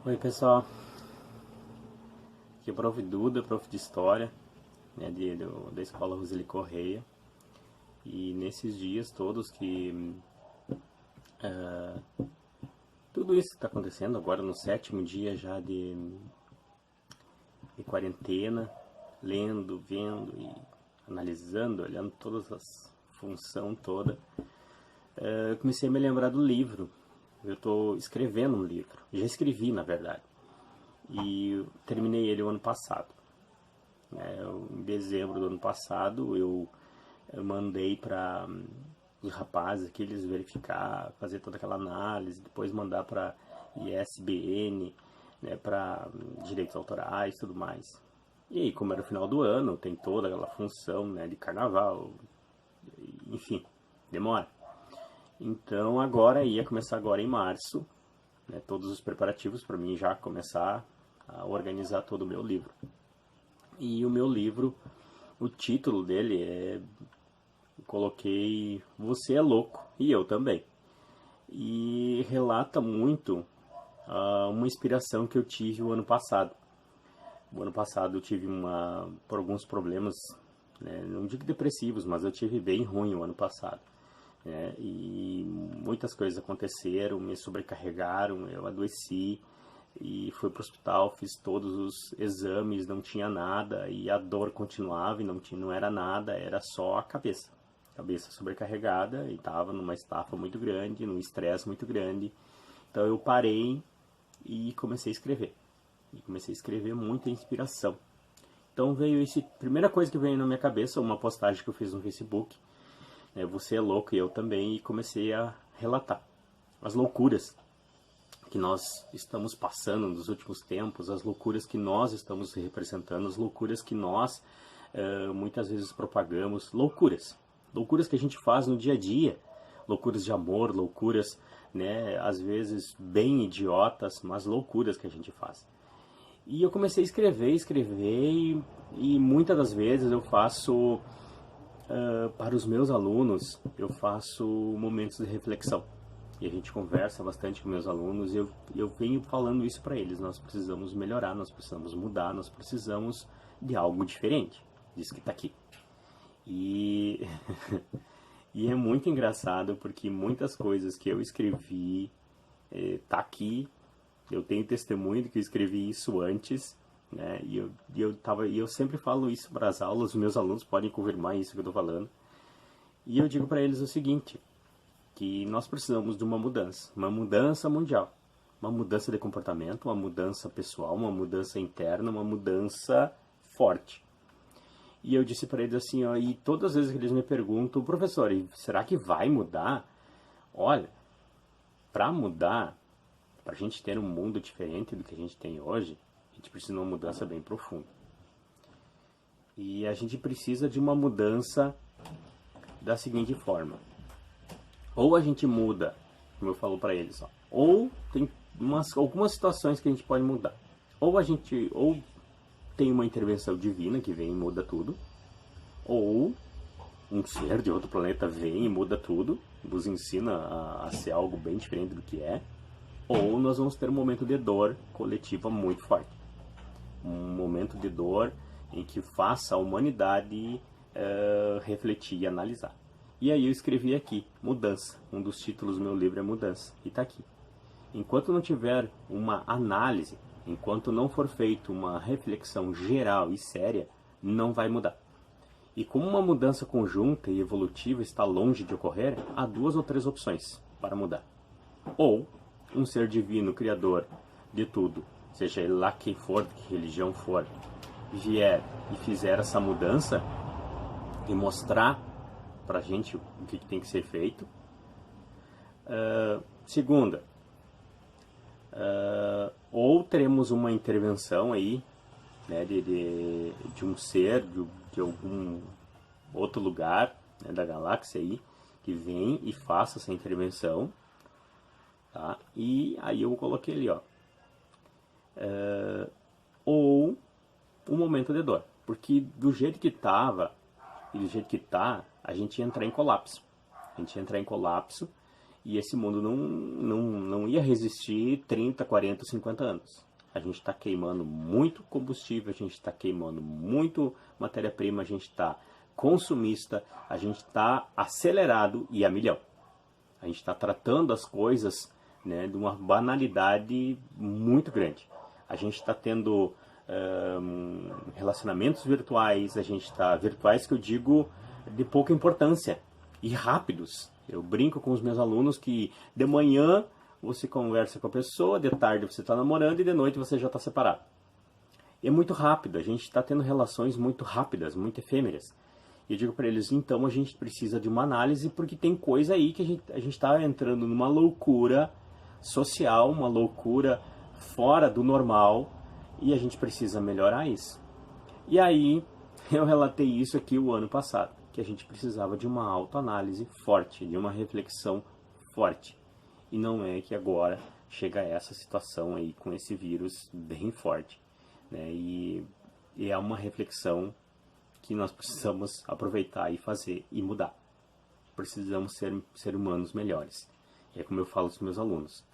Oi pessoal, aqui é o Prof. Duda, Prof. de História, né, da Escola Roseli Correia. E nesses dias todos que tudo isso está acontecendo, agora no 7º dia já de quarentena, lendo, vendo e analisando, olhando todas as funções toda, eu comecei a me lembrar do livro. Eu estou escrevendo um livro, já escrevi na verdade, e terminei ele o ano passado. Em dezembro do ano passado eu mandei para os rapazes que eles verificar, fazer toda aquela análise, depois mandar para ISBN, né, para direitos autorais e tudo mais. E aí, como era o final do ano, tem toda aquela função, né, de carnaval, enfim, demora. Então agora ia começar agora em março, né, todos os preparativos para mim já começar a organizar todo o meu livro. E o meu livro, o título dele coloquei Você é Louco e Eu Também. E relata muito uma inspiração que eu tive o ano passado. O ano passado eu tive por alguns problemas, né, não digo depressivos, mas eu tive bem ruim o ano passado. Né, e muitas coisas aconteceram, me sobrecarregaram, eu adoeci e fui para o hospital, fiz todos os exames, não tinha nada e a dor continuava e não era nada, era só a cabeça sobrecarregada e estava numa estafa muito grande, num estresse muito grande. Então eu parei e comecei a escrever. E comecei a escrever muita inspiração. Então primeira coisa que veio na minha cabeça, uma postagem que eu fiz no Facebook, né, Você é Louco e Eu Também, e comecei a relatar as loucuras que nós estamos passando nos últimos tempos, as loucuras que nós estamos representando, as loucuras que nós muitas vezes propagamos, loucuras que a gente faz no dia a dia, loucuras de amor, loucuras, né, às vezes bem idiotas, mas loucuras que a gente faz. E eu comecei a escrever e muitas das vezes eu faço, para os meus alunos, eu faço momentos de reflexão. E a gente conversa bastante com meus alunos e eu venho falando isso para eles. Nós precisamos melhorar, nós precisamos mudar, nós precisamos de algo diferente disso que está aqui. E, e é muito engraçado porque muitas coisas que eu escrevi tá aqui. Eu tenho testemunho de que eu escrevi isso antes, né? E eu sempre falo isso para as aulas, os meus alunos podem confirmar isso que eu estou falando. E eu digo para eles o seguinte, que nós precisamos de uma mudança mundial, uma mudança de comportamento, uma mudança pessoal, uma mudança interna, uma mudança forte. E eu disse para eles assim, ó, e todas as vezes que eles me perguntam, professor, será que vai mudar? Olha, para mudar, para a gente ter um mundo diferente do que a gente tem hoje, a gente precisa de uma mudança bem profunda. E a gente precisa de uma mudança da seguinte forma. Ou a gente muda, como eu falo para eles, ó, ou tem algumas situações que a gente pode mudar. Ou tem uma intervenção divina que vem e muda tudo, ou um ser de outro planeta vem e muda tudo, nos ensina a ser algo bem diferente do que é, ou nós vamos ter um momento de dor coletiva muito forte. Um momento de dor em que faça a humanidade refletir e analisar. E aí eu escrevi aqui, Mudança. Um dos títulos do meu livro é Mudança. E está aqui. Enquanto não tiver uma análise, enquanto não for feita uma reflexão geral e séria, não vai mudar. E como uma mudança conjunta e evolutiva está longe de ocorrer, há 2 ou 3 opções para mudar. Ou um ser divino, criador de tudo, seja ele lá quem for, que religião for, vier e fizer essa mudança e mostrar pra gente o que tem que ser feito. Segunda, ou teremos uma intervenção aí, né, de um ser de algum outro lugar, né, da galáxia aí, que vem e faça essa intervenção, tá? E aí eu coloquei ali, ó, ou um momento de dor, porque do jeito que estava e do jeito que está, a gente ia entrar em colapso. A gente ia entrar em colapso e esse mundo não ia ia resistir 30, 40, 50 anos. A gente está queimando muito combustível, a gente está queimando muito matéria-prima, a gente está consumista, a gente está acelerado e a milhão. A gente está tratando as coisas, né, de uma banalidade muito grande. A gente está tendo relacionamentos virtuais, a gente está virtuais que eu digo de pouca importância e rápidos. Eu brinco com os meus alunos que de manhã você conversa com a pessoa, de tarde você está namorando e de noite você já está separado. E é muito rápido, a gente está tendo relações muito rápidas, muito efêmeras. E eu digo para eles, então a gente precisa de uma análise porque tem coisa aí que a gente está entrando numa loucura social, uma loucura fora do normal e a gente precisa melhorar isso. E aí eu relatei isso aqui o ano passado, que a gente precisava de uma autoanálise forte, de uma reflexão forte. E não é que agora chega a essa situação aí com esse vírus bem forte, né? E é uma reflexão que nós precisamos aproveitar e fazer e mudar. Precisamos ser humanos melhores. E é como eu falo aos meus alunos.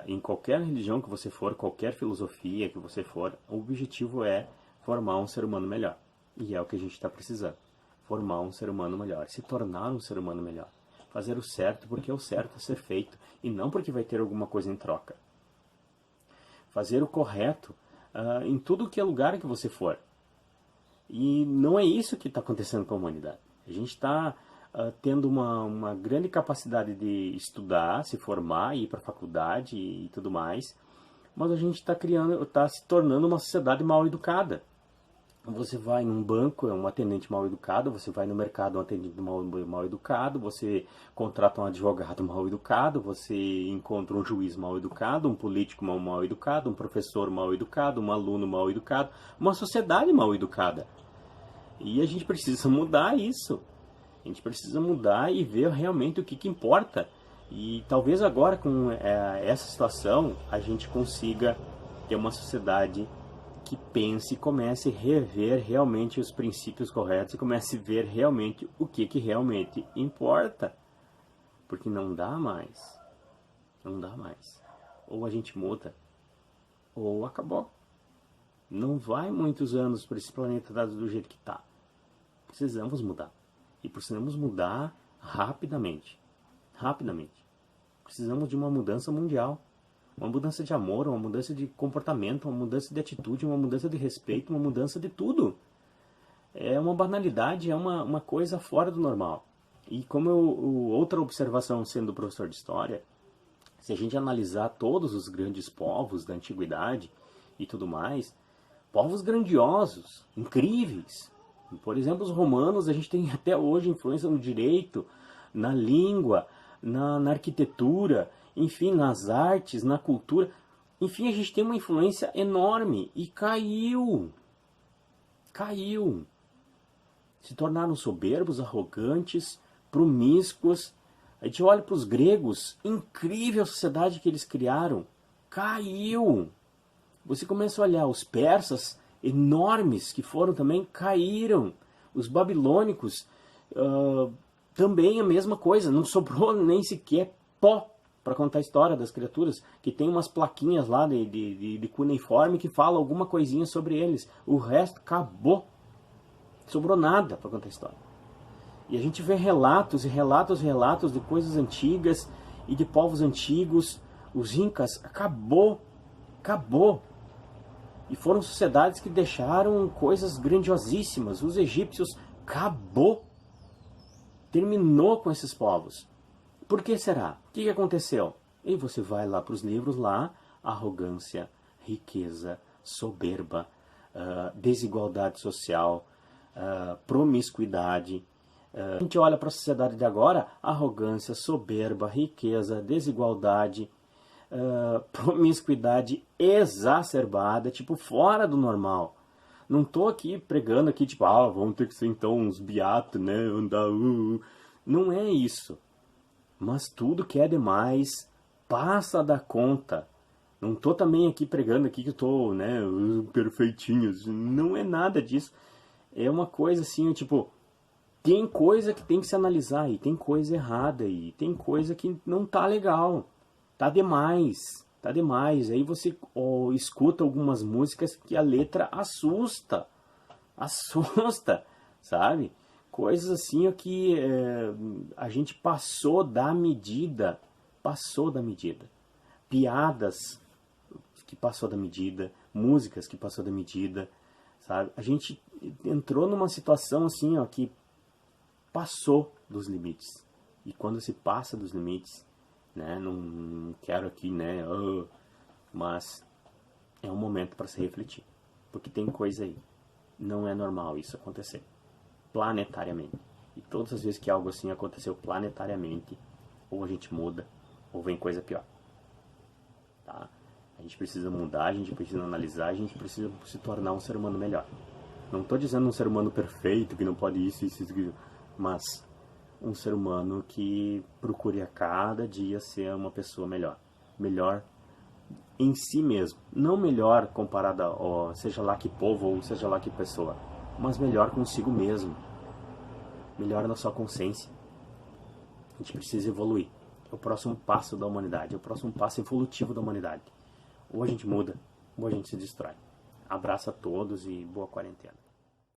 Em qualquer religião que você for, qualquer filosofia que você for, o objetivo é formar um ser humano melhor. E é o que a gente está precisando. Formar um ser humano melhor. Se tornar um ser humano melhor. Fazer o certo porque é o certo a ser feito. E não porque vai ter alguma coisa em troca. Fazer o correto em tudo que é lugar que você for. E não é isso que está acontecendo com a humanidade. A gente está tendo uma grande capacidade de estudar, se formar, ir para a faculdade e tudo mais, mas a gente está se tornando uma sociedade mal educada. Você vai num banco, é um atendente mal educado, você vai no mercado, é um atendente mal educado, você contrata um advogado mal educado, você encontra um juiz mal educado, um político mal educado, um professor mal educado, um aluno mal educado, uma sociedade mal educada. E a gente precisa mudar isso. A gente precisa mudar e ver realmente o que importa. E talvez agora, com essa situação, a gente consiga ter uma sociedade que pense e comece a rever realmente os princípios corretos e comece a ver realmente o que realmente importa. Porque não dá mais. Não dá mais. Ou a gente muda, ou acabou. Não vai muitos anos para esse planeta dado do jeito que está. Precisamos mudar. E precisamos mudar rapidamente. Rapidamente. Precisamos de uma mudança mundial. Uma mudança de amor, uma mudança de comportamento, uma mudança de atitude, uma mudança de respeito, uma mudança de tudo. É uma banalidade, é uma coisa fora do normal. E como outra observação sendo professor de história, se a gente analisar todos os grandes povos da antiguidade e tudo mais, povos grandiosos, incríveis. Por exemplo, os romanos, a gente tem até hoje influência no direito, na língua, na arquitetura, enfim, nas artes, na cultura. Enfim, a gente tem uma influência enorme e caiu. Caiu. Se tornaram soberbos, arrogantes, promíscuos. A gente olha para os gregos, incrível a sociedade que eles criaram. Caiu. Você começa a olhar os persas, enormes que foram também, caíram. Os babilônicos, também a mesma coisa. Não sobrou nem sequer pó para contar a história das criaturas, que tem umas plaquinhas lá de cuneiforme que fala alguma coisinha sobre eles. O resto acabou. Sobrou nada para contar a história. E a gente vê relatos e relatos de coisas antigas e de povos antigos. Os incas, acabou. E foram sociedades que deixaram coisas grandiosíssimas. Os egípcios, acabou. Terminou com esses povos. Por que será? O que aconteceu? E você vai lá para os livros lá, arrogância, riqueza, soberba, desigualdade social, promiscuidade. A gente olha para a sociedade de agora, arrogância, soberba, riqueza, desigualdade, promiscuidade exacerbada, tipo, fora do normal. Não tô aqui pregando aqui, tipo, vamos ter que ser então uns beatos, né, andar, Não é isso. Mas tudo que é demais passa da conta. Não tô também aqui pregando aqui que eu tô, né, perfeitinhos. Não é nada disso. É uma coisa assim, tipo, tem coisa que tem que se analisar e tem coisa errada e tem coisa que não tá legal. tá demais, tá demais. Aí você escuta algumas músicas que a letra assusta, sabe? Coisas assim ó, que a gente passou da medida, piadas que passou da medida, músicas que passou da medida, sabe? A gente entrou numa situação assim ó, que passou dos limites. E quando se passa dos limites, né, não quero aqui, né, mas é um momento para se refletir, porque tem coisa aí, não é normal isso acontecer planetariamente. E todas as vezes que algo assim aconteceu planetariamente, ou a gente muda, ou vem coisa pior. Tá? A gente precisa mudar, a gente precisa analisar, a gente precisa se tornar um ser humano melhor. Não estou dizendo um ser humano perfeito, que não pode isso, mas um ser humano que procure a cada dia ser uma pessoa melhor. Melhor em si mesmo. Não melhor comparada a seja lá que povo ou seja lá que pessoa, mas melhor consigo mesmo. Melhor na sua consciência. A gente precisa evoluir. É o próximo passo da humanidade, é o próximo passo evolutivo da humanidade. Ou a gente muda, ou a gente se destrói. Abraço a todos e boa quarentena.